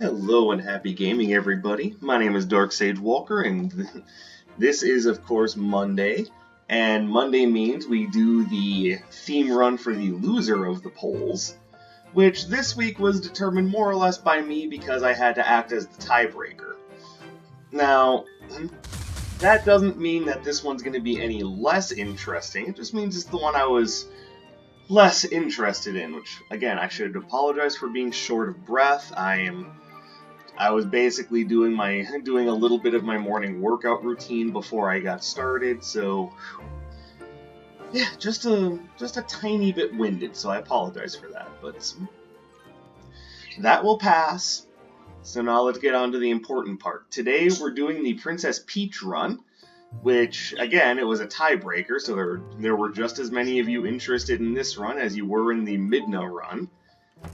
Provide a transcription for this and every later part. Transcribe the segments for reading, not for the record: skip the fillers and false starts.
Hello and happy gaming, everybody. My name is Dark Sage Walker, and this is, of course, Monday. And Monday means we do the theme run for the loser of the polls, which this week was determined more or less by me because I had to act as the tiebreaker. Now, that doesn't mean that this one's going to be any less interesting. It just means it's the one I was less interested in, which, again, I should apologize for being short of breath. I was basically doing a little bit of my morning workout routine before I got started, so yeah, just a tiny bit winded, so I apologize for that, but that will pass. So now let's get on to the important part. Today we're doing the Princess Peach run, which, again, it was a tiebreaker, so there were just as many of you interested in this run as you were in the Midna run.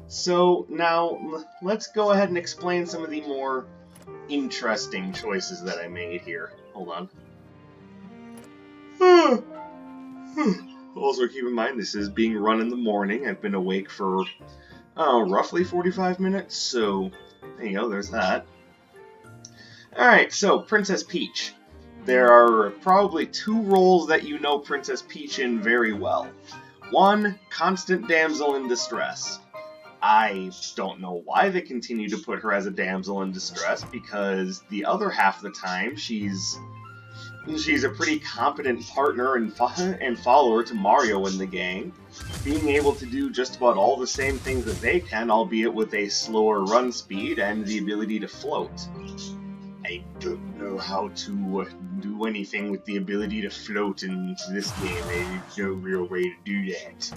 So now let's go ahead and explain some of the more interesting choices that I made here. Hold on. Also keep in mind this is being run in the morning. I've been awake for roughly 45 minutes, so there you go, there's that. Alright, so Princess Peach. There are probably two roles that you know Princess Peach in very well. One, constant damsel in distress. I don't know why they continue to put her as a damsel in distress, because the other half of the time she's a pretty competent partner and follower to Mario and the gang, being able to do just about all the same things that they can, albeit with a slower run speed and the ability to float. I don't know how to do anything with the ability to float in this game. There's no real way to do that.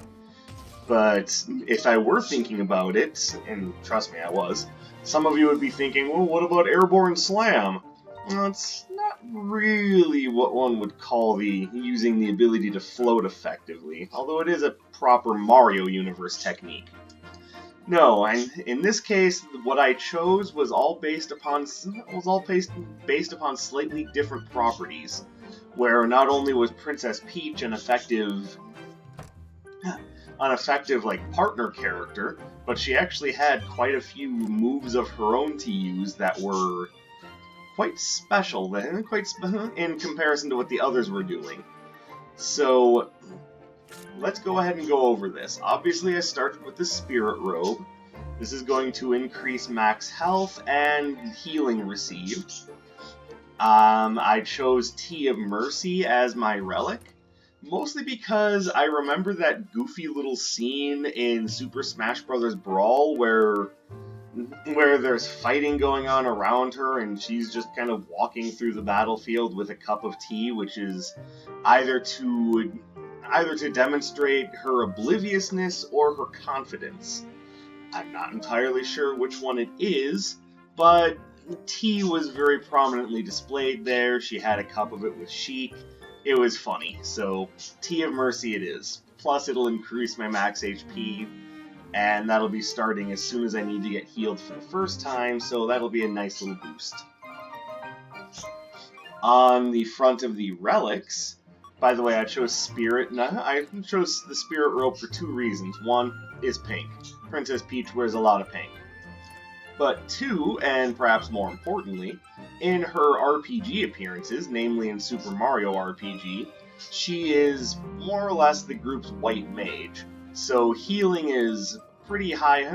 But if I were thinking about it, and trust me, I was, some of you would be thinking, well, what about Airborne Slam? Well, it's not really what one would call using the ability to float effectively, although it is a proper Mario Universe technique. No, and in this case, what I chose was all based upon slightly different properties, where not only was Princess Peach an effective like partner character, but she actually had quite a few moves of her own to use that were quite special in comparison to what the others were doing. So let's go ahead and go over this. Obviously, I started with the Spirit Robe. This is going to increase max health and healing received. I chose Tea of Mercy as my relic, mostly because I remember that goofy little scene in Super Smash Bros. Brawl where there's fighting going on around her and she's just kind of walking through the battlefield with a cup of tea, which is either to demonstrate her obliviousness or her confidence. I'm not entirely sure which one it is, but tea was very prominently displayed there. She had a cup of it with Sheik. It was funny, so Tea of Mercy it is. Plus it'll increase my max HP, and that'll be starting as soon as I need to get healed for the first time, so that'll be a nice little boost. On the front of the relics, by the way, I chose Spirit. I chose the Spirit Robe for two reasons. One is pink. Princess Peach wears a lot of pink. But two, and perhaps more importantly, in her RPG appearances, namely in Super Mario RPG, she is more or less the group's white mage. So healing is pretty high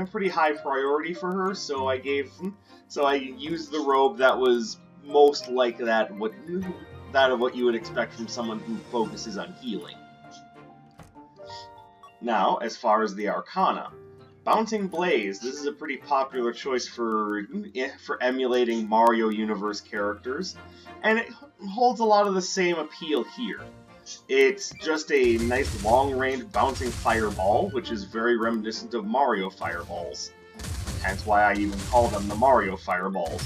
priority for her, so I used the robe that was most like that of what you would expect from someone who focuses on healing. Now, as far as the Arcana, Bouncing Blaze, this is a pretty popular choice for emulating Mario Universe characters, and it holds a lot of the same appeal here. It's just a nice long-range bouncing fireball, which is very reminiscent of Mario fireballs. Hence why I even call them the Mario fireballs.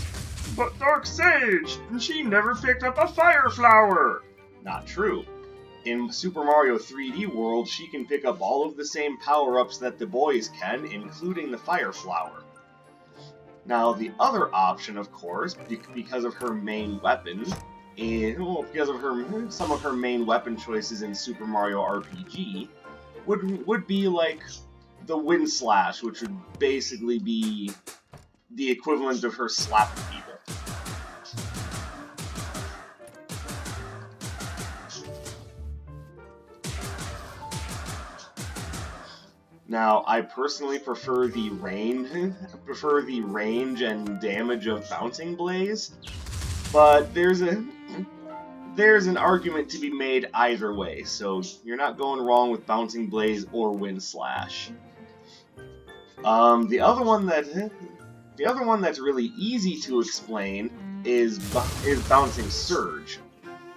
But Dark Sage, she never picked up a fire flower! Not true. In Super Mario 3D World, she can pick up all of the same power-ups that the boys can, including the Fire Flower. Now, the other option, of course, because of her main weapon, because of some of her main weapon choices in Super Mario RPG, would be like the Wind Slash, which would basically be the equivalent of her slapping people. Now, I personally prefer the range and damage of Bouncing Blaze, but there's an argument to be made either way, so you're not going wrong with Bouncing Blaze or Wind Slash. The other one that's really easy to explain is Bouncing Surge.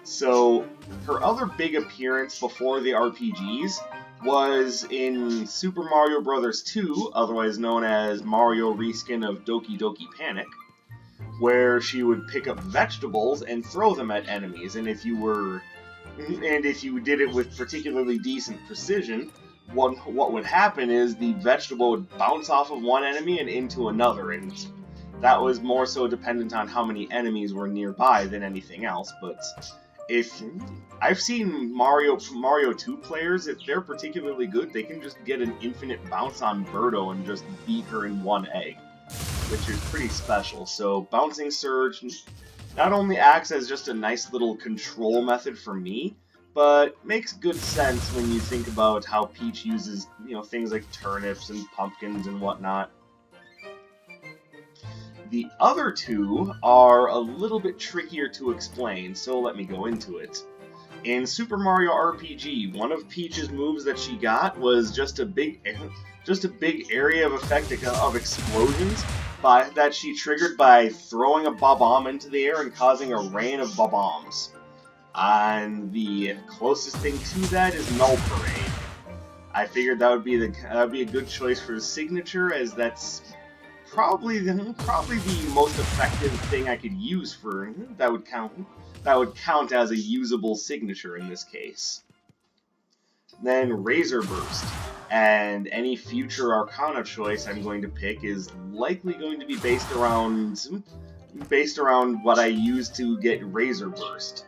So her other big appearance before the RPGs was in Super Mario Bros. 2, otherwise known as Mario Reskin of Doki Doki Panic, where she would pick up vegetables and throw them at enemies, and if you did it with particularly decent precision, what would happen is the vegetable would bounce off of one enemy and into another, and that was more so dependent on how many enemies were nearby than anything else. But if I've seen Mario 2 players, if they're particularly good, they can just get an infinite bounce on Birdo and just beat her in one egg, which is pretty special. So Bouncing Surge not only acts as just a nice little control method for me, but makes good sense when you think about how Peach uses, things like turnips and pumpkins and whatnot. The other two are a little bit trickier to explain, so let me go into it. In Super Mario RPG, one of Peach's moves that she got was just a big area of effect of explosions that she triggered by throwing a Bob-omb into the air and causing a rain of Bob-ombs. And the closest thing to that is Null Parade. I figured that would be a good choice for the signature, as that's probably the most effective thing I could use for that would count as a usable signature in this case. Then Razor Burst, and any future Arcana choice I'm going to pick is likely going to be based around what I use to get Razor Burst.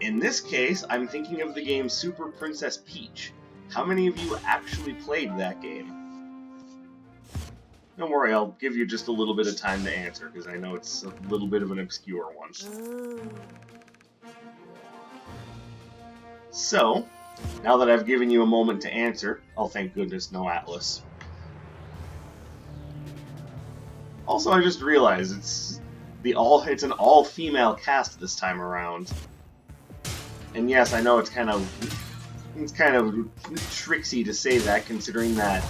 In this case, I'm thinking of the game Super Princess Peach. How many of you actually played that game? Don't worry, I'll give you just a little bit of time to answer, because I know it's a little bit of an obscure one. So, now that I've given you a moment to answer, oh thank goodness, no Atlas. Also, I just realized it's an all-female cast this time around. And yes, I know it's kind of tricksy to say that, considering that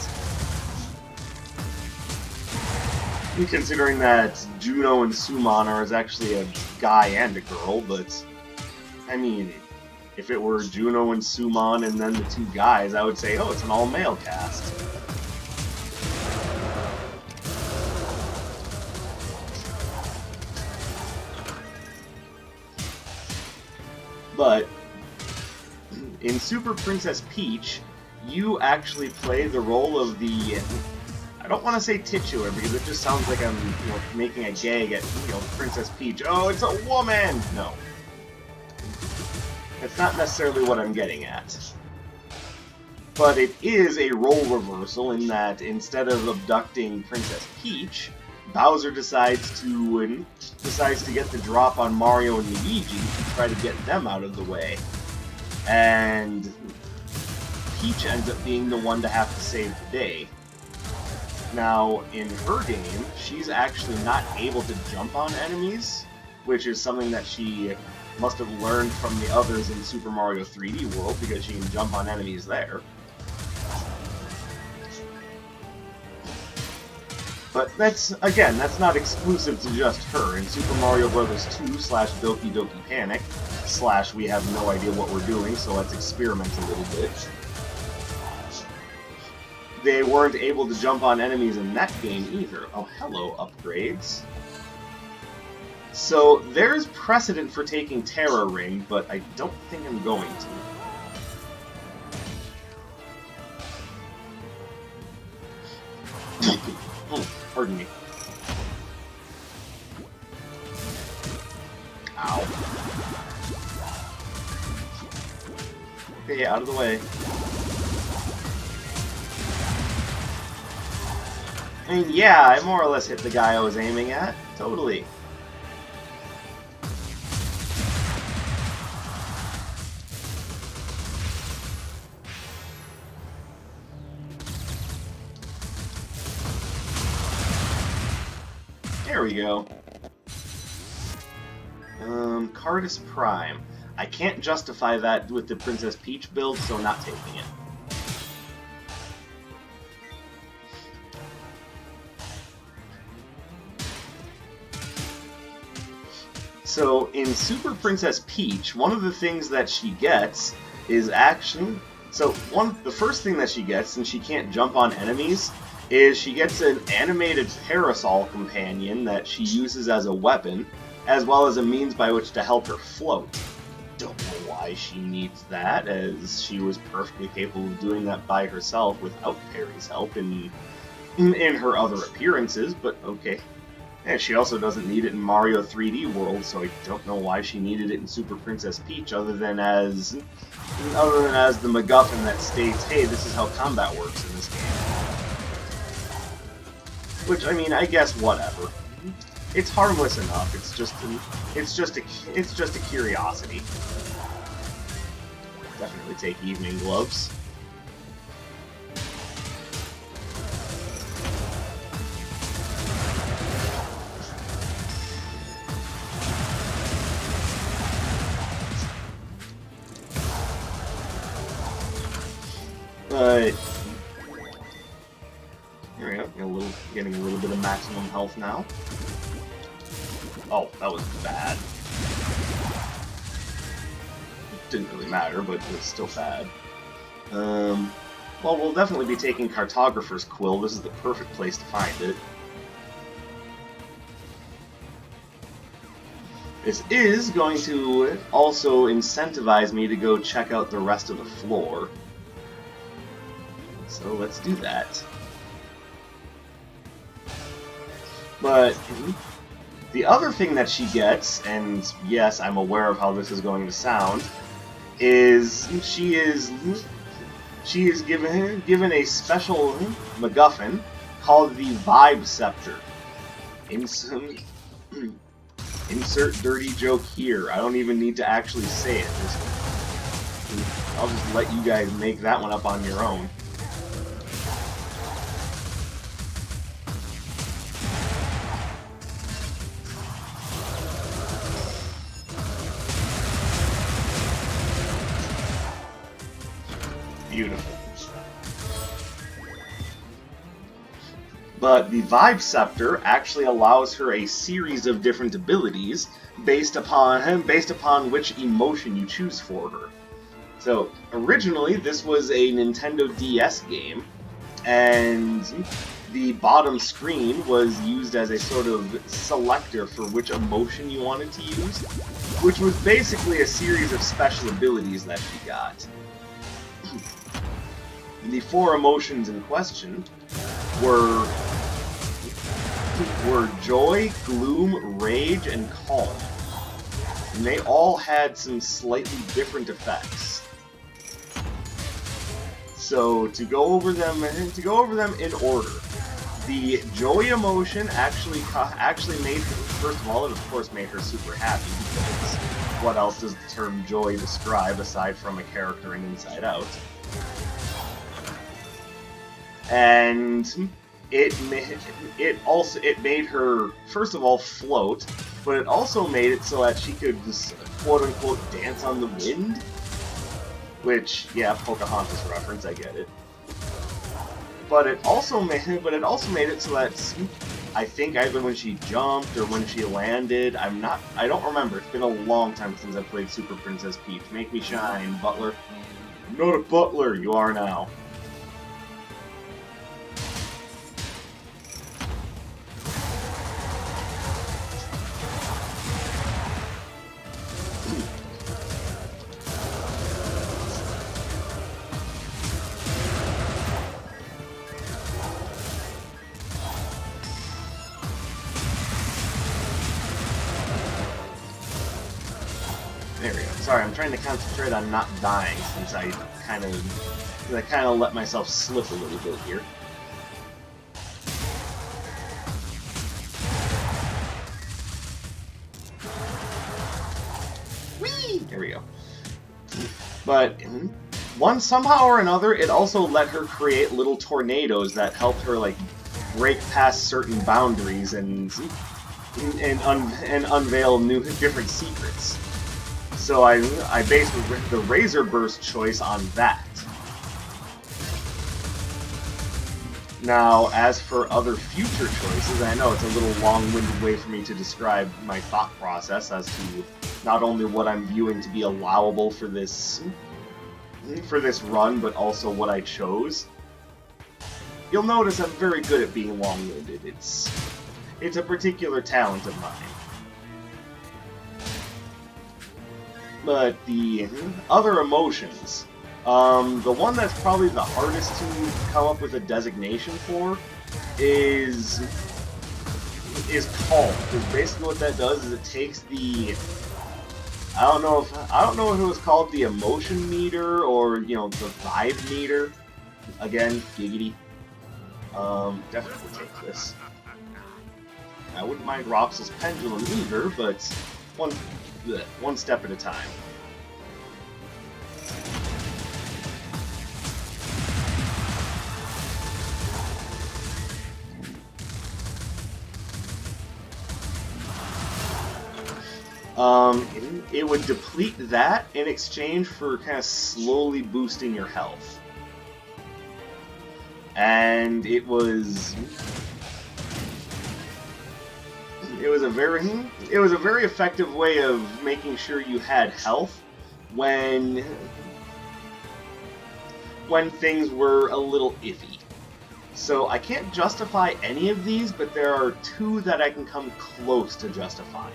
Juno and Summon are actually a guy and a girl, but I mean, if it were Juno and Summon and then the two guys, I would say, oh, it's an all-male cast. But in Super Princess Peach, you actually play the role of the, I don't want to say titular because it just sounds like I'm making a gag at Princess Peach. Oh, it's a woman! No. That's not necessarily what I'm getting at. But it is a role reversal in that instead of abducting Princess Peach, Bowser decides to get the drop on Mario and Luigi to try to get them out of the way. And Peach ends up being the one to have to save the day. Now, in her game, she's actually not able to jump on enemies, which is something that she must have learned from the others in Super Mario 3D World, because she can jump on enemies there. But that's not exclusive to just her. In Super Mario Bros. 2 / Doki Doki Panic / we have no idea what we're doing, so let's experiment a little bit. They weren't able to jump on enemies in that game either. Oh, hello, upgrades. So there's precedent for taking Terra Ring, but I don't think I'm going to. Oh, pardon me. Ow. Okay, out of the way. I mean, yeah, I more or less hit the guy I was aiming at. Totally. There we go. Cardus Prime. I can't justify that with the Princess Peach build, so not taking it. So, in Super Princess Peach, one of the things that she gets is actually... So, the first thing that she gets, and she can't jump on enemies, is she gets an animated parasol companion that she uses as a weapon, as well as a means by which to help her float. Don't know why she needs that, as she was perfectly capable of doing that by herself without Perry's help in her other appearances, but okay. And she also doesn't need it in Mario 3D World, so I don't know why she needed it in Super Princess Peach, other than as the MacGuffin that states, hey, this is how combat works in this game. Which, I mean, I guess whatever. It's harmless enough. It's just a curiosity. Definitely take evening gloves. But here we go. Getting a little bit of maximum health now. Oh, that was bad. It didn't really matter, but it was still bad. Well, we'll definitely be taking Cartographer's Quill. This is the perfect place to find it. This is going to also incentivize me to go check out the rest of the floor. So let's do that. But the other thing that she gets, and yes, I'm aware of how this is going to sound, is she is given a special MacGuffin called the Vibe Scepter. Insert dirty joke here. I don't even need to actually say it. I'll just let you guys make that one up on your own. Beautiful. But the Vibe Scepter actually allows her a series of different abilities based upon which emotion you choose for her. So originally this was a Nintendo DS game, and the bottom screen was used as a sort of selector for which emotion you wanted to use, which was basically a series of special abilities that she got. The four emotions in question were joy, gloom, rage, and calm. And they all had some slightly different effects. So to go over them in order, the joy emotion actually made her, first of all, it of course made her super happy, because what else does the term joy describe aside from a character in Inside Out? And it made her, first of all, float, but it also made it so that she could just, quote unquote, dance on the wind. Which, yeah, Pocahontas reference, I get it. But it also made it so that I think either when she jumped or when she landed, I don't remember. It's been a long time since I played Super Princess Peach. Make me shine, Butler. I'm not a butler, you are now. There we go. Sorry, I'm trying to concentrate on not dying since I kind of let myself slip a little bit here. Here we go. But somehow or another, it also let her create little tornadoes that helped her like break past certain boundaries and unveil different secrets. So I based the Razor Burst choice on that. Now, as for other future choices, I know it's a little long-winded way for me to describe my thought process as to not only what I'm viewing to be allowable for this run, but also what I chose. You'll notice I'm very good at being long-winded. It's a particular talent of mine. But the other emotions, the one that's probably the hardest to come up with a designation for is calm. Because basically what that does is it takes the I don't know if it was called the emotion meter or the vibe meter. Again, giggity. Definitely take this. I wouldn't mind Roxel's pendulum either, but one step at a time. It would deplete that in exchange for kind of slowly boosting your health. And it was a very effective way of making sure you had health when things were a little iffy. So I can't justify any of these, but there are two that I can come close to justifying.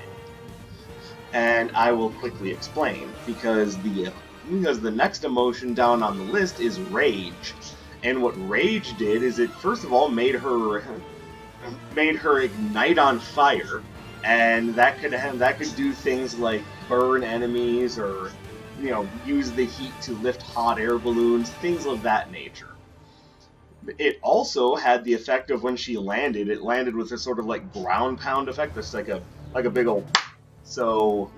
And I will quickly explain, because the next emotion down on the list is Rage. And what Rage did is it first of all made her ignite on fire, and that could do things like burn enemies or use the heat to lift hot air balloons, things of that nature. It also had the effect of when she landed, it landed with a sort of like ground pound effect. That's like a big old. So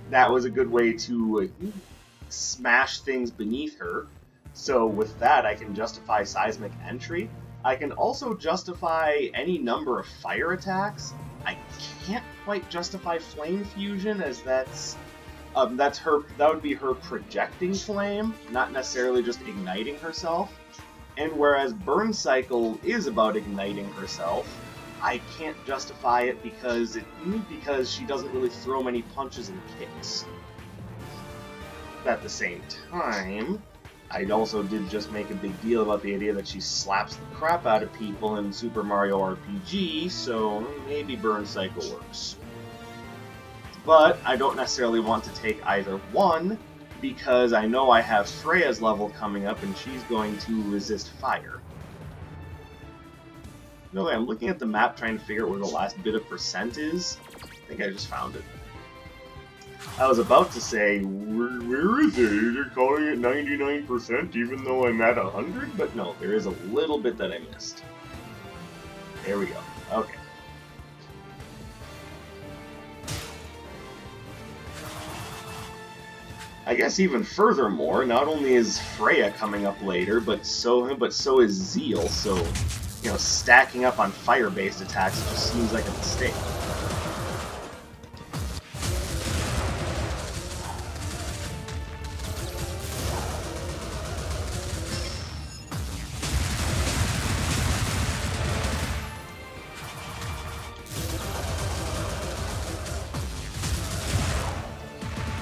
that was a good way to smash things beneath her. So with that, I can justify seismic entry. I can also justify any number of fire attacks. I can't quite justify flame fusion, as that would be her projecting flame, not necessarily just igniting herself. And whereas Burn Cycle is about igniting herself, I can't justify it because she doesn't really throw many punches and kicks. At the same time, I also did just make a big deal about the idea that she slaps the crap out of people in Super Mario RPG, so maybe Burn Cycle works. But I don't necessarily want to take either one, because I know I have Freya's level coming up and she's going to resist fire. No, I'm looking at the map trying to figure out where the last bit of percent is. I think I just found it. I was about to say, where is it? They're calling it 99% even though I'm at 100? But no, there is a little bit that I missed. There we go. Okay. I guess even furthermore, not only is Freya coming up later, but so is Zeal, so stacking up on fire-based attacks just seems like a mistake.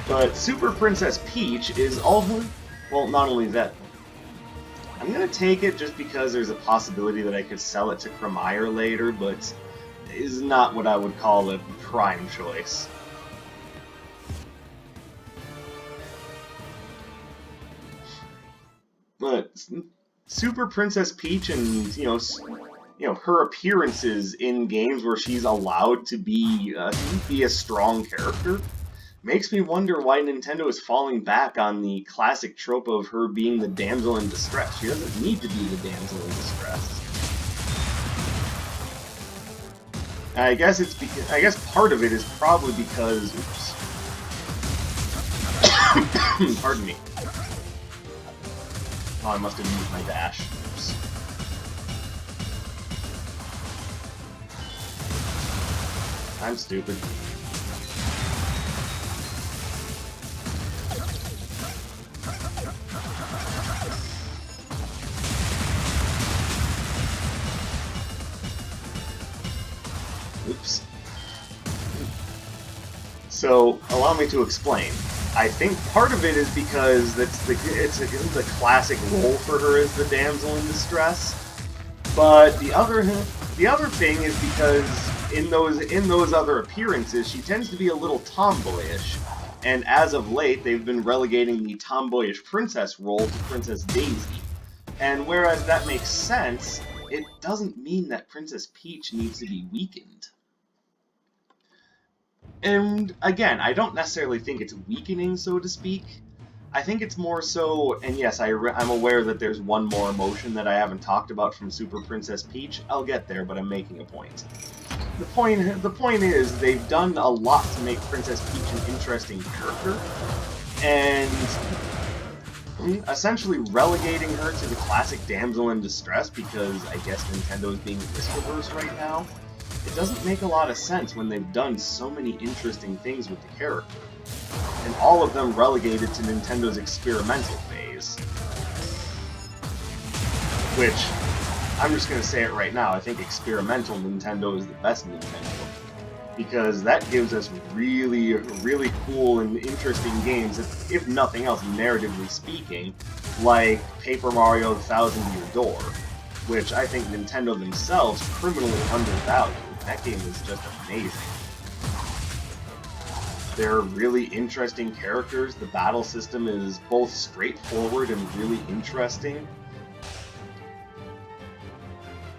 But Super Princess Peach is also, well, not only that. I'm gonna take it just because there's a possibility that I could sell it to Cremire later, but is not what I would call a prime choice. But Super Princess Peach and her appearances in games where she's allowed to be a strong character makes me wonder why Nintendo is falling back on the classic trope of her being the damsel in distress. She doesn't need to be the damsel in distress. And I guess part of it is probably because, oops. Pardon me. Oh, I must have used my dash. Oops. I'm stupid. Oops. So, allow me to explain. I think part of it is because it's the classic role for her as the damsel in distress. But the other thing is because in those other appearances, she tends to be a little tomboyish. And as of late, they've been relegating the tomboyish princess role to Princess Daisy. And whereas that makes sense, it doesn't mean that Princess Peach needs to be weakened. And again, I don't necessarily think it's weakening, so to speak. I think it's more so, and yes, I'm aware that there's one more emotion that I haven't talked about from Super Princess Peach. I'll get there, but I'm making a point. The point is, they've done a lot to make Princess Peach an interesting character, and essentially relegating her to the classic damsel in distress because I guess Nintendo's being risk-averse right now. It doesn't make a lot of sense when they've done so many interesting things with the character, and all of them relegated to Nintendo's experimental phase. Which, I'm just going to say it right now, I think experimental Nintendo is the best Nintendo, because that gives us really, really cool and interesting games, if nothing else, narratively speaking, like Paper Mario: The Thousand Year Door, which I think Nintendo themselves criminally undervalued. That game is just amazing. They're really interesting characters. The battle system is both straightforward and really interesting.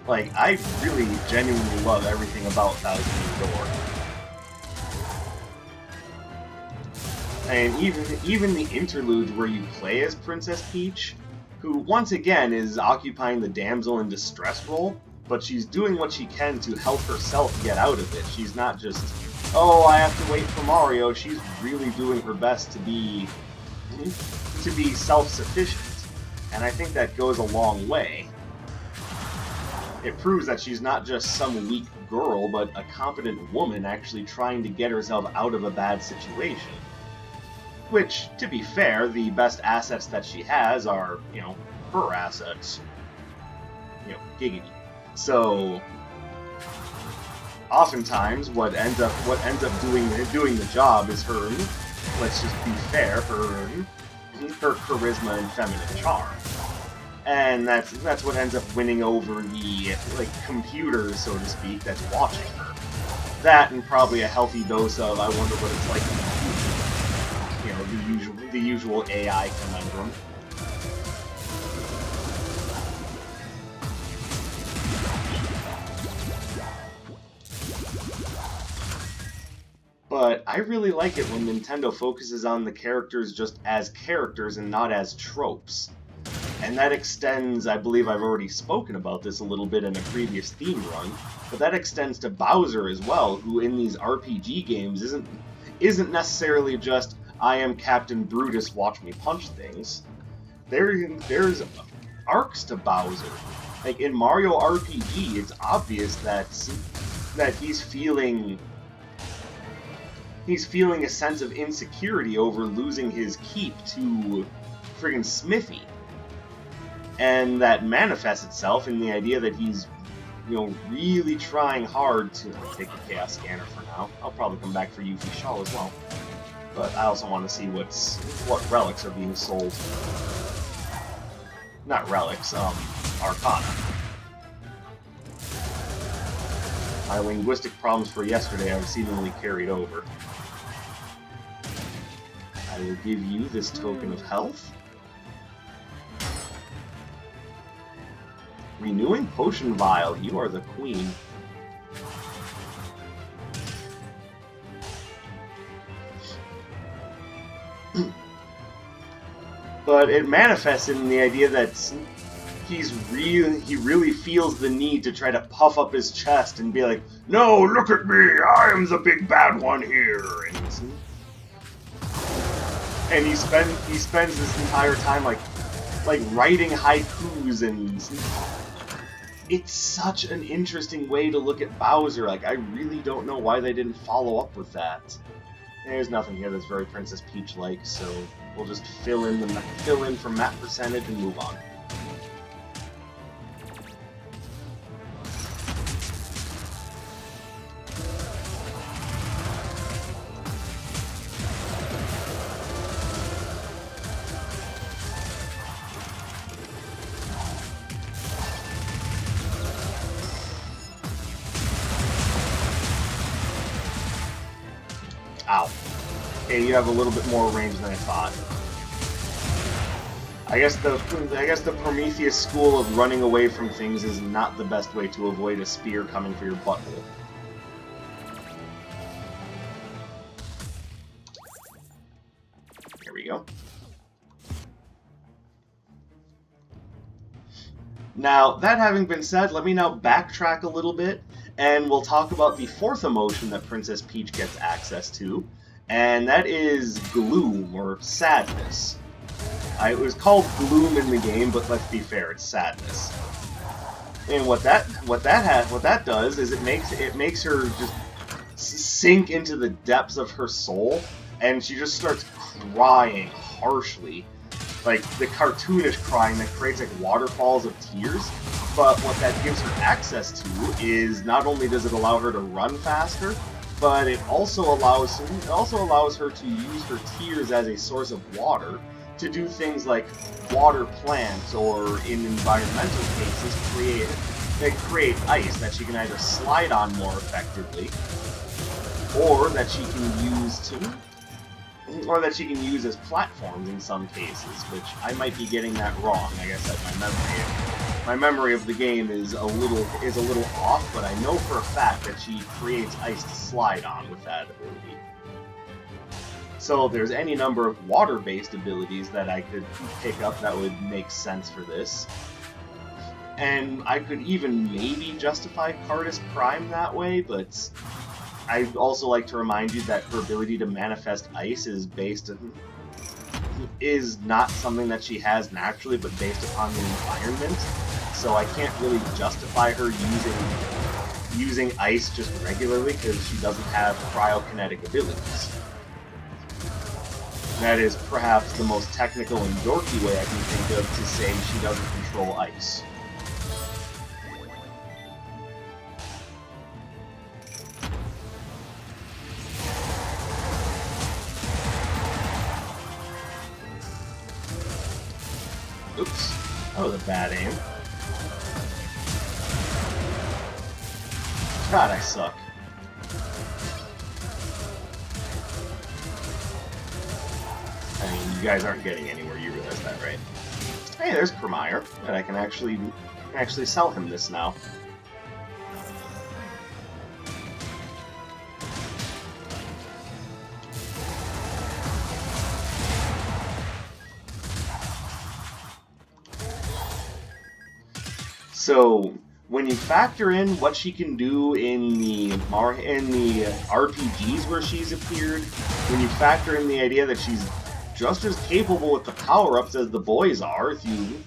Like, I really genuinely love everything about Thousand Year Door. And even the interludes where you play as Princess Peach, who once again is occupying the damsel in distress role, but she's doing what she can to help herself get out of it. She's not just, oh, I have to wait for Mario. She's really doing her best to be self-sufficient. And I think that goes a long way. It proves that she's not just some weak girl, but a competent woman actually trying to get herself out of a bad situation. Which, to be fair, the best assets that she has are, her assets. Giggity. So, oftentimes, what ends up doing the job is her, let's just be fair, her charisma and feminine charm. And that's what ends up winning over the, computer, so to speak, that's watching her. That and probably a healthy dose of, I wonder what it's like in the future. The usual AI conundrum. But I really like it when Nintendo focuses on the characters just as characters and not as tropes. And that extends, I believe I've already spoken about this a little bit in a previous theme run, but that extends to Bowser as well, who in these RPG games isn't necessarily just, I am Captain Brutus, watch me punch things. There's arcs to Bowser. Like in Mario RPG, it's obvious that he's feeling a sense of insecurity over losing his keep to friggin' Smithy. And that manifests itself in the idea that he's, really trying hard to take the Chaos Scanner for now. I'll probably come back for Yuffie Shaw as well. But I also want to see what relics are being sold. Not relics, Arcana. My linguistic problems for yesterday have seemingly carried over. I will give you this token of health. Renewing Potion Vial, you are the queen. But it manifests in the idea that he really feels the need to try to puff up his chest and be like, no, look at me, I am the big bad one here. and he spends this entire time like writing haikus, and it's such an interesting way to look at Bowser. Like, I really don't know why they didn't follow up with that. There's nothing here that's very Princess Peach-like, so we'll just fill in for map percentage and move on. Ow. Okay, you have a little bit more range than I thought. I guess the Prometheus school of running away from things is not the best way to avoid a spear coming for your butthole. Here we go. Now, that having been said, let me now backtrack a little bit, and we'll talk about the fourth emotion that Princess Peach gets access to, and that is gloom, or sadness. It was called gloom in the game, but let's be fair, it's sadness. And what that does is it makes her just sink into the depths of her soul, and she just starts crying harshly. Like, the cartoonish crying that creates, like, waterfalls of tears. But what that gives her access to is not only does it allow her to run faster, but it also allows her to use her tears as a source of water to do things like water plants, or in environmental cases, create ice that she can either slide on more effectively, or that she can use as platforms in some cases, which I might be getting that wrong. Like I said, my memory of the game is a little off, but I know for a fact that she creates ice to slide on with that ability. So there's any number of water-based abilities that I could pick up that would make sense for this. And I could even maybe justify Cardus Prime that way, but I'd also like to remind you that her ability to manifest ice is not something that she has naturally, but based upon the environment. So I can't really justify her using ice just regularly, because she doesn't have cryokinetic abilities. That is perhaps the most technical and dorky way I can think of to say she doesn't control ice. Oops, that was a bad aim. God, I suck. I mean, you guys aren't getting anywhere, you realize that, right? Hey, there's Premiere, and I can actually sell him this now. So, when you factor in what she can do in the RPGs where she's appeared, when you factor in the idea that she's just as capable with the power-ups as the boys are, if you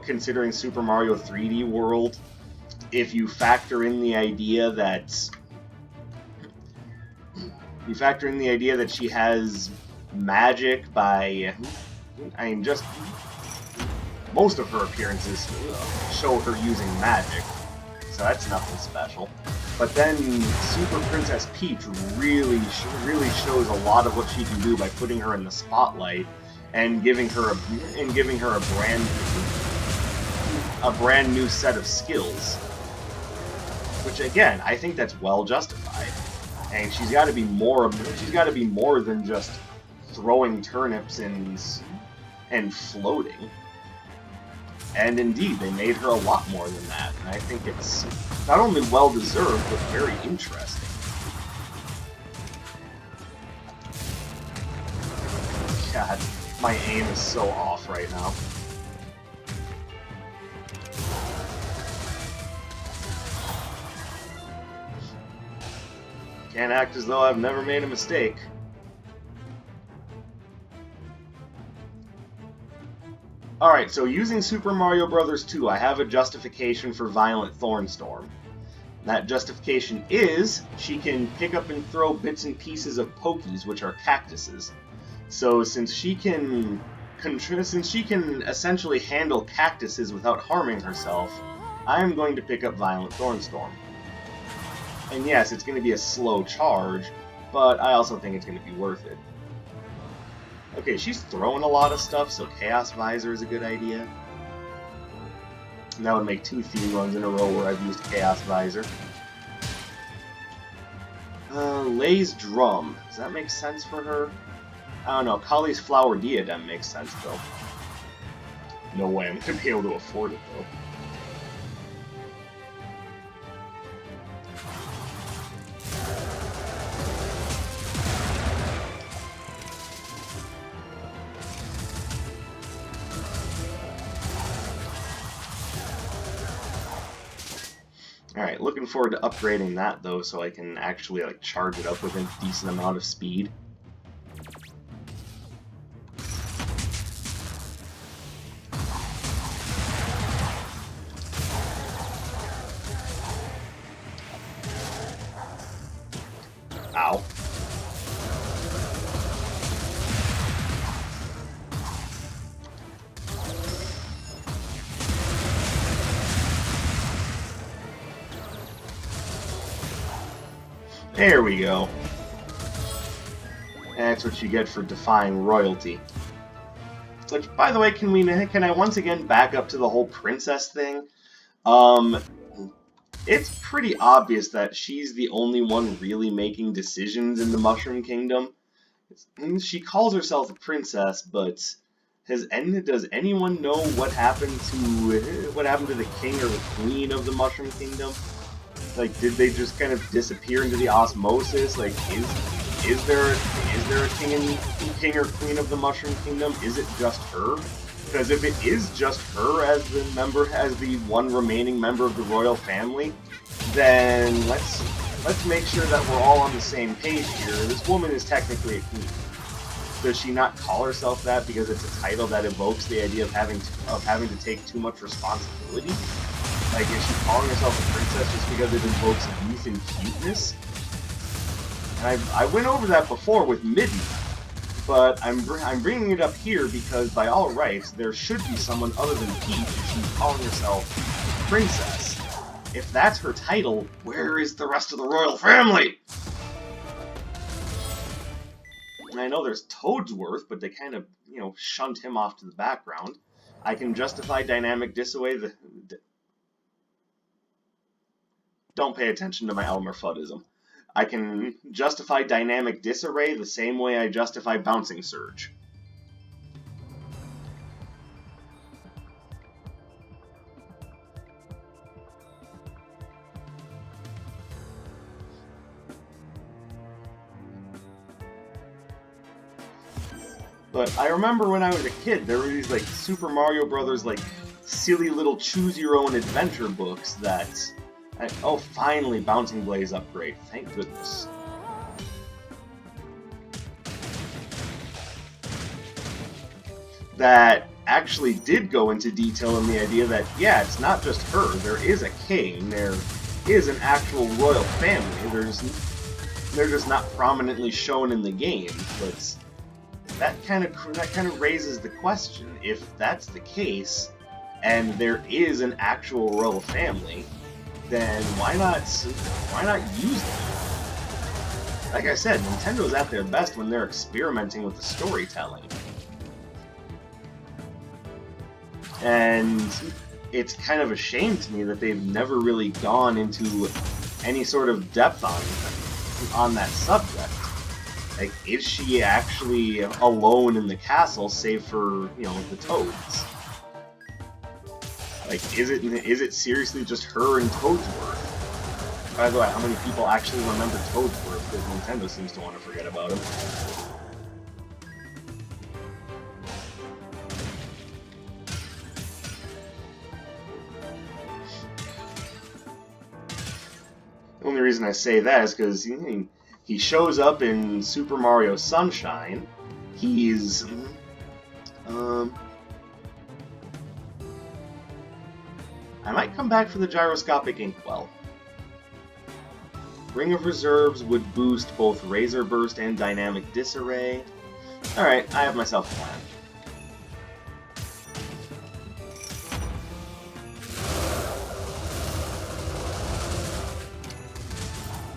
considering Super Mario 3D World, if you factor in the idea that she has magic by, just most of her appearances show her using magic, so that's nothing special. But then Super Princess Peach really shows a lot of what she can do by putting her in the spotlight and giving her a brand new set of skills. Which again, I think that's well justified. And she's got to be more than just throwing turnips and floating. And indeed, they made her a lot more than that, and I think it's not only well-deserved, but very interesting. God, my aim is so off right now. Can't act as though I've never made a mistake. Alright, so using Super Mario Bros. 2, I have a justification for Violent Thornstorm. That justification is, she can pick up and throw bits and pieces of Pokies, which are cactuses. So since she can essentially handle cactuses without harming herself, I am going to pick up Violent Thornstorm. And yes, it's going to be a slow charge, but I also think it's going to be worth it. Okay, she's throwing a lot of stuff, so Chaos Visor is a good idea. And that would make 2 theme runs in a row where I've used Chaos Visor. Lay's Drum. Does that make sense for her? I don't know. Kali's Flower Diadem makes sense, though. No way I'm going to be able to afford it, though. Alright, looking forward to upgrading that, though, so I can actually, like, charge it up with a decent amount of speed. Ow. There we go. That's what you get for defying royalty. Which, by the way, can I once again back up to the whole princess thing? It's pretty obvious that she's the only one really making decisions in the Mushroom Kingdom. She calls herself a princess, but does anyone know what happened to the king or the queen of the Mushroom Kingdom? Like, did they just kind of disappear into the osmosis? Like, is there a king or queen of the Mushroom Kingdom? Is it just her? Because if it is just her as the one remaining member of the royal family, then let's make sure that we're all on the same page here. This woman is technically a queen. Does she not call herself that because it's a title that evokes the idea of having to take too much responsibility? Like, is she calling herself a princess just because it invokes youth and cuteness? And I went over that before with Midden, but I'm bringing it up here because by all rights, there should be someone other than Peach if she's calling herself princess. If that's her title, where is the rest of the royal family? And I know there's Toadsworth, but they kind of, shunt him off to the background. I can justify dynamic disarray Don't pay attention to my Elmer Fuddism. I can justify dynamic disarray the same way I justify bouncing surge. But I remember when I was a kid, there were these, like, Super Mario Brothers, like, silly little choose-your-own-adventure books that... oh, finally, Bouncing Blaze upgrade. Thank goodness. That actually did go into detail in the idea that, yeah, it's not just her. There is a king. There is an actual royal family. They're just not prominently shown in the game, but... That kind of raises the question, if that's the case, and there is an actual royal family, then why not use them? Like I said, Nintendo's at their best when they're experimenting with the storytelling. And it's kind of a shame to me that they've never really gone into any sort of depth on that subject. Like, is she actually alone in the castle, save for, the toads? Like, is it seriously just her and Toadsworth? By the way, how many people actually remember Toadsworth? Because Nintendo seems to want to forget about him. The only reason I say that is because, he shows up in Super Mario Sunshine. He's I might come back for the gyroscopic inkwell. Ring of Reserves would boost both Razor Burst and Dynamic Disarray. Alright, I have myself a plan.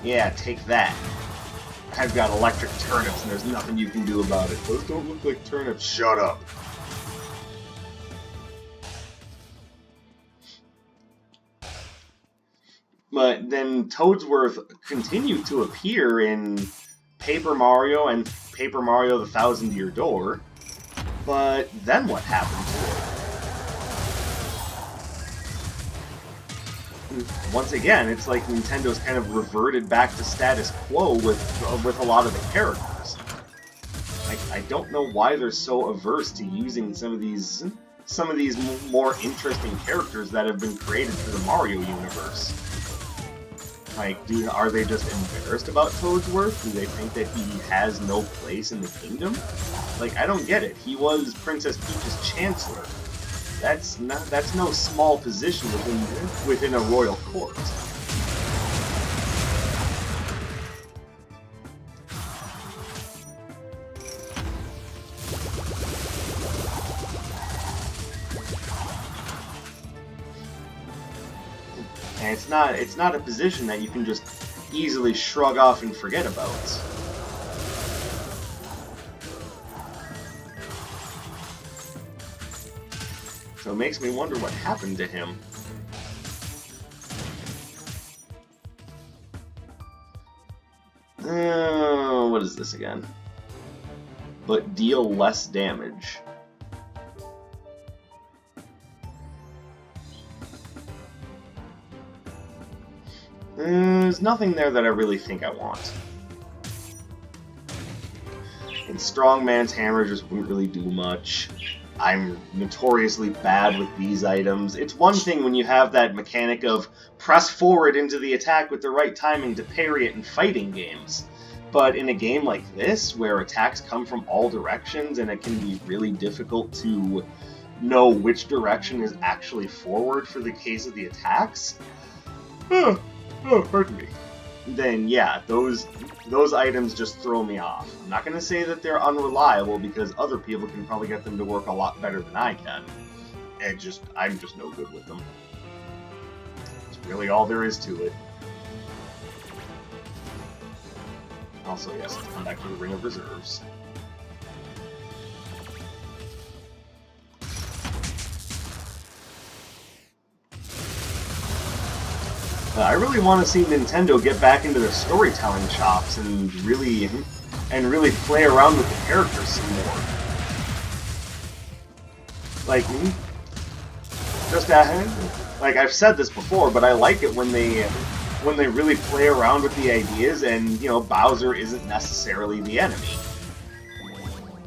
Yeah, take that. I've got electric turnips and there's nothing you can do about it. Those don't look like turnips. Shut up. But then Toadsworth continued to appear in Paper Mario and Paper Mario the Thousand Year Door. But then what happened to it? Once again, it's like Nintendo's kind of reverted back to status quo with a lot of the characters. I don't know why they're so averse to using some of these more interesting characters that have been created for the Mario universe. Like, are they just embarrassed about Toadsworth? Do they think that he has no place in the kingdom? Like, I don't get it. He was Princess Peach's Chancellor. That's no small position within a royal court. And it's not a position that you can just easily shrug off and forget about. So it makes me wonder what happened to him. What is this again? But deal less damage. There's nothing there that I really think I want. And Strongman's Hammer just wouldn't really do much. I'm notoriously bad with these items. It's one thing when you have that mechanic of press forward into the attack with the right timing to parry it in fighting games. But in a game like this, where attacks come from all directions and it can be really difficult to know which direction is actually forward for the case of the attacks, pardon me. Then yeah, those items just throw me off. I'm not going to say that they're unreliable because other people can probably get them to work a lot better than I can. I'm just no good with them. That's really all there is to it. Also, yes, let's come back to the Ring of Reserves. I really want to see Nintendo get back into their storytelling chops and really play around with the characters some more. Like, like I've said this before, but I like it when they really play around with the ideas and, Bowser isn't necessarily the enemy.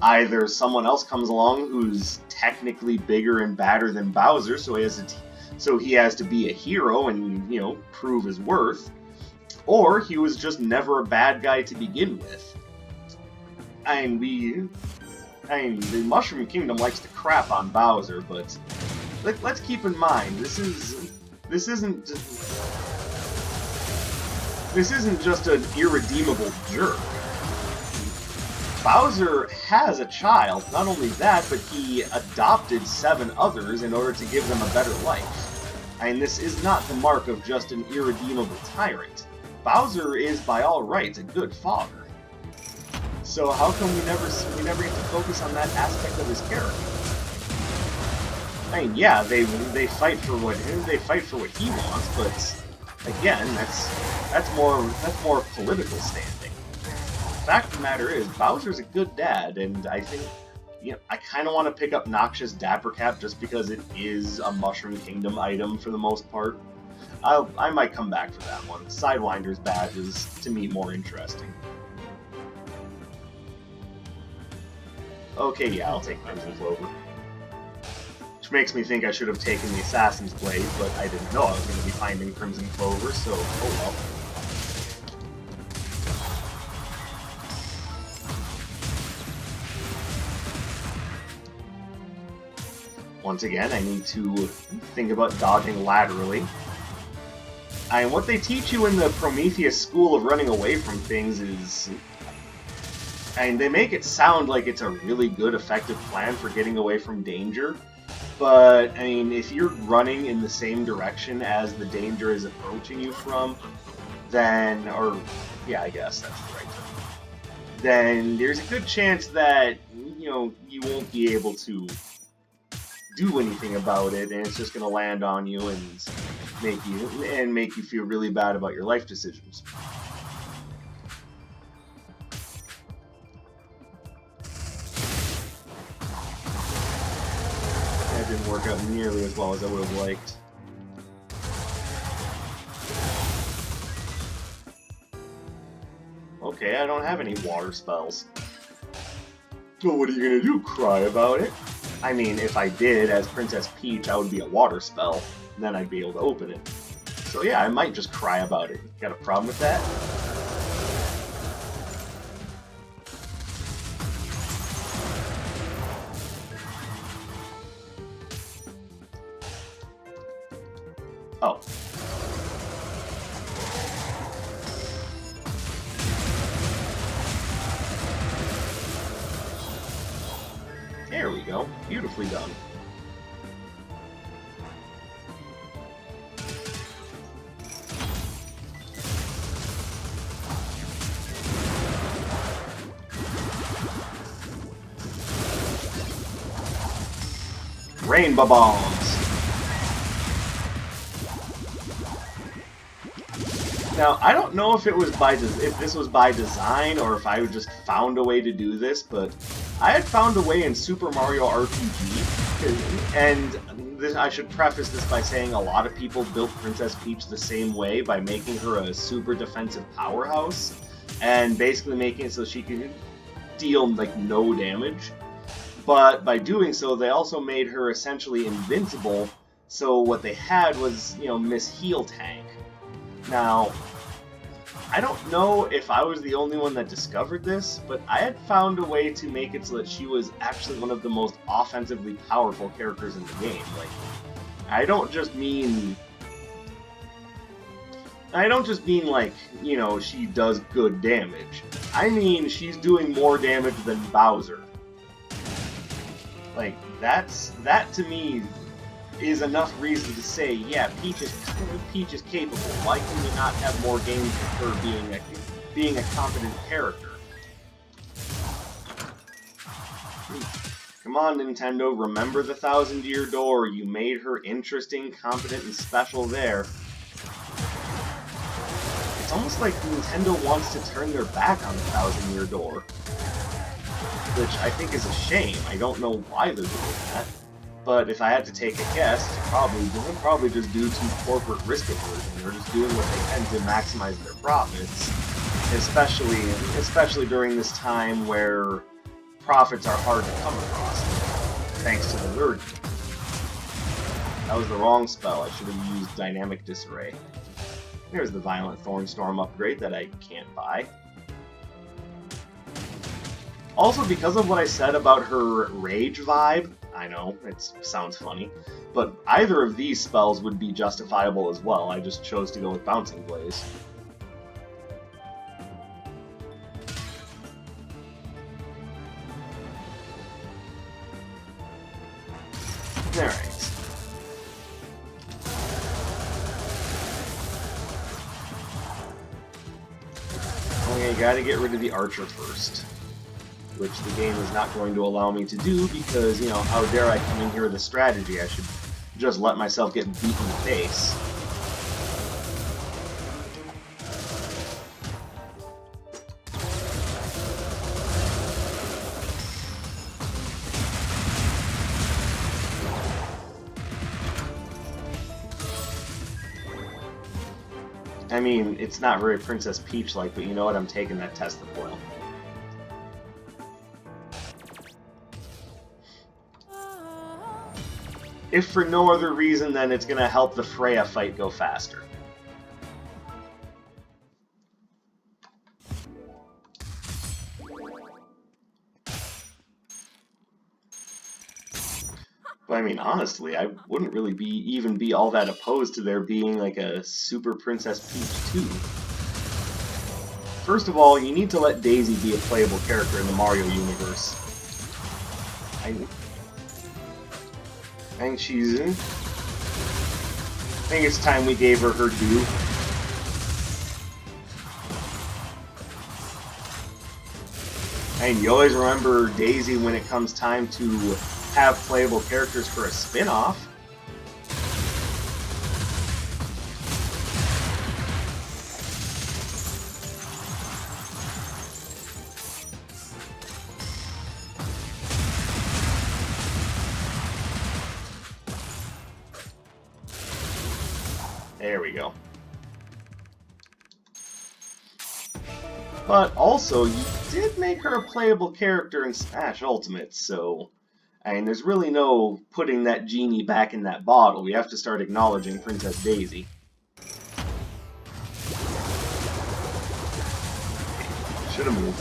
Either someone else comes along who's technically bigger and badder than Bowser, so he has to be a hero and, prove his worth, or he was just never a bad guy to begin with. The Mushroom Kingdom likes to crap on Bowser, but let's keep in mind, this isn't just an irredeemable jerk. Bowser has a child. Not only that, but he adopted 7 others in order to give them a better life. And this is not the mark of just an irredeemable tyrant. Bowser is, by all rights, a good father. So how come we never get to focus on that aspect of his character? Yeah, they fight for what he wants, but again, that's more political standing. The fact of the matter is, Bowser's a good dad, and I think, I kind of want to pick up Noxious Dapper Cap just because it is a Mushroom Kingdom item for the most part. I might come back for that one. Sidewinder's badge is, to me, more interesting. Okay, yeah, I'll take Crimson Clover. Which makes me think I should have taken the Assassin's Blade, but I didn't know I was going to be finding Crimson Clover, so oh well. Once again, I need to think about dodging laterally. And what they teach you in the Prometheus school of running away from things is... And they make it sound like it's a really good, effective plan for getting away from danger. But, I mean, if you're running in the same direction as the danger is approaching you from, then... Or, yeah, I guess that's the right term. Then there's a good chance that, you know, you won't be able to do anything about it, and it's just going to land on you and make you feel really bad about your life decisions. That didn't work out nearly as well as I would have liked. Okay, I don't have any water spells. So what are you gonna do, cry about it? I mean, if I did, as Princess Peach, I would be a water spell, and then I'd be able to open it. So yeah, I might just cry about it. Got a problem with that? Oh. There we go. Beautifully done. Rainbow bombs. Now, I don't know if it was if this was by design or if I just found a way to do this, but I had found a way in Super Mario RPG, and I should preface this by saying a lot of people built Princess Peach the same way by making her a super defensive powerhouse, and basically making it so she could deal, like, no damage. But by doing so, they also made her essentially invincible, so what they had was, you know, Miss Heal Tank. Now, I don't know if I was the only one that discovered this, but I had found a way to make it so that she was actually one of the most offensively powerful characters in the game. Like, I don't just mean like, you know, she does good damage. I mean she's doing more damage than Bowser. Like, that to me is enough reason to say, yeah, Peach is capable. Why can we not have more games with her being a competent character? Come on, Nintendo, remember the 1,000-year door. You made her interesting, competent, and special there. It's almost like Nintendo wants to turn their back on the 1,000-year door, which I think is a shame. I don't know why they're doing that. But if I had to take a guess, probably just due to corporate risk aversion. They're just doing what they can to maximize their profits, especially during this time where profits are hard to come across, thanks to the Lurgy. That was the wrong spell. I should have used Dynamic Disarray. There's the Violent Thornstorm upgrade that I can't buy. Also, because of what I said about her rage vibe, I know, it sounds funny, but either of these spells would be justifiable as well. I just chose to go with Bouncing Blaze. Alright. Okay, gotta get rid of the Archer first, which the game is not going to allow me to do because, you know, how dare I come in here with a strategy? I should just let myself get beat in the face. I mean, it's not very Princess Peach-like, but you know what? I'm taking that test of foil. If for no other reason than it's going to help the Freya fight go faster. But I mean, honestly, I wouldn't really even be all that opposed to there being like a Super Princess Peach 2. First of all, you need to let Daisy be a playable character in the Mario universe. I think it's time we gave her her due. And you always remember Daisy when it comes time to have playable characters for a spin-off. There we go. But also, you did make her a playable character in Smash Ultimate, so... I mean, there's really no putting that genie back in that bottle. We have to start acknowledging Princess Daisy. Should have moved.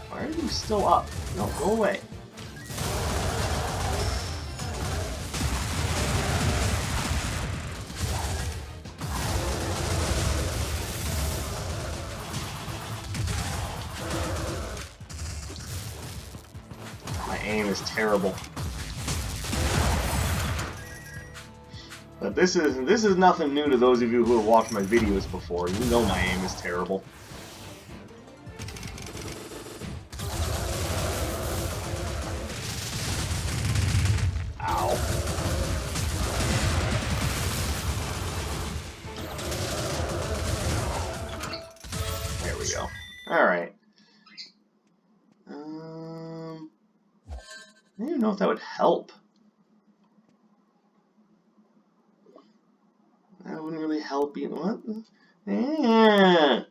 Why are you still up? No, go away. My aim is terrible. But this is nothing new to those of you who have watched my videos before. You know my aim is terrible. Ow. There we go. Alright. I don't even know if that would help. That wouldn't really help you. What? Yeah. I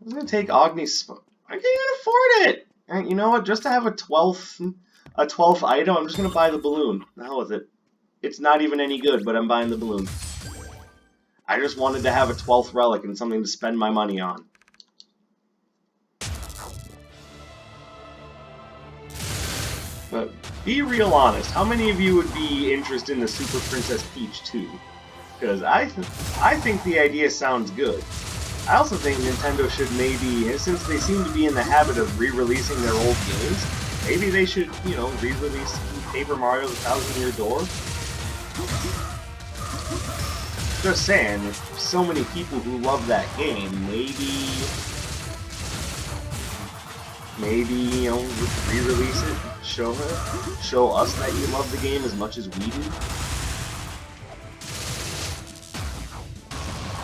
was gonna take Agni's spot. I can't even afford it! And you know what? Just to have a 12th item, I'm just gonna buy the balloon. The hell with it. It's not even any good, but I'm buying the balloon. I just wanted to have a 12th relic and something to spend my money on. But be real honest, how many of you would be interested in the Super Princess Peach 2? Because I think the idea sounds good. I also think Nintendo should maybe, since they seem to be in the habit of re-releasing their old games, maybe they should, you know, re-release Paper Mario The Thousand Year Door. Just saying, if so many people who love that game, maybe, you know, re-release it, show us that you love the game as much as we do.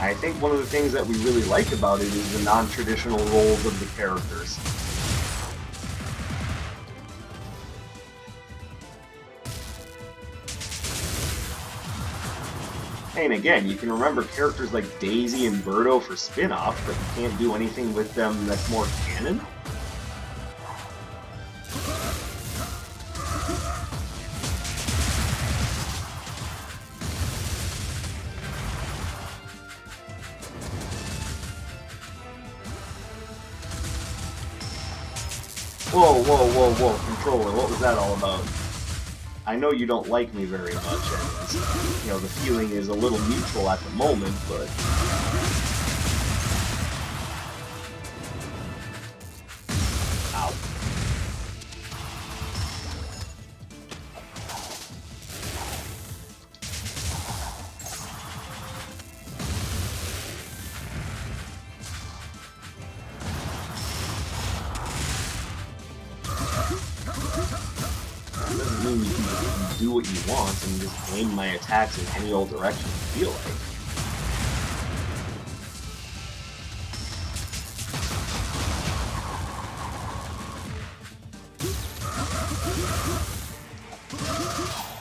I think one of the things that we really like about it is the non-traditional roles of the characters. And again, you can remember characters like Daisy and Birdo for spin-off, but you can't do anything with them that's more canon? Whoa, controller, what was that all about? I know you don't like me very much, and, you know, the feeling is a little mutual at the moment, but... Ow. Doesn't mean you can just do what you want and just aim my attacks in any old direction you feel like.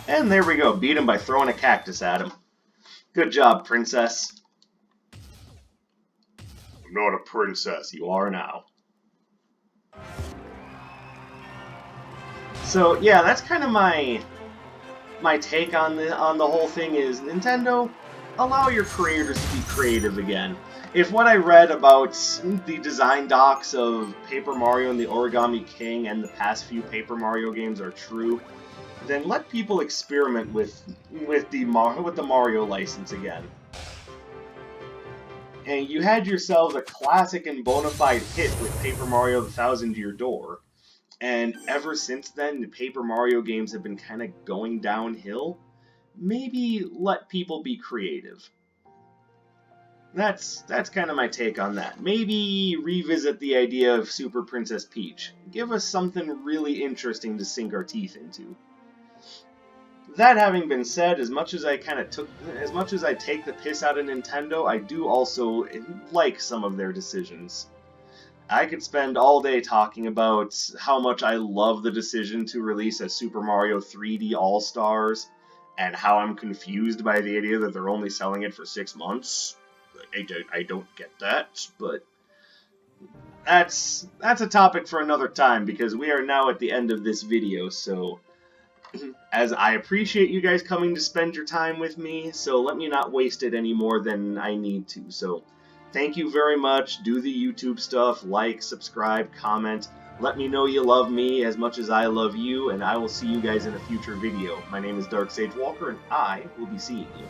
And there we go, beat him by throwing a cactus at him. Good job, princess. I'm not a princess, you are now. So yeah, that's kind of my take on the whole thing is Nintendo, allow your creators to be creative again. If what I read about the design docs of Paper Mario and the Origami King and the past few Paper Mario games are true, then let people experiment with the Mario license again. And you had yourselves a classic and bona fide hit with Paper Mario: The Thousand Year Door. And ever since then, the Paper Mario games have been kind of going downhill. Maybe let people be creative. That's kind of my take on that. Maybe revisit the idea of Super Princess Peach. Give us something really interesting to sink our teeth into. That having been said, as much as I take the piss out of Nintendo, I do also like some of their decisions. I could spend all day talking about how much I love the decision to release a Super Mario 3D All-Stars, and how I'm confused by the idea that they're only selling it for 6 months. I don't get that, but that's a topic for another time, because we are now at the end of this video, so as I appreciate you guys coming to spend your time with me, so let me not waste it any more than I need to. So thank you very much. Do the YouTube stuff, like, subscribe, comment. Let me know you love me as much as I love you, and I will see you guys in a future video. My name is Dark Sage Walker, and I will be seeing you.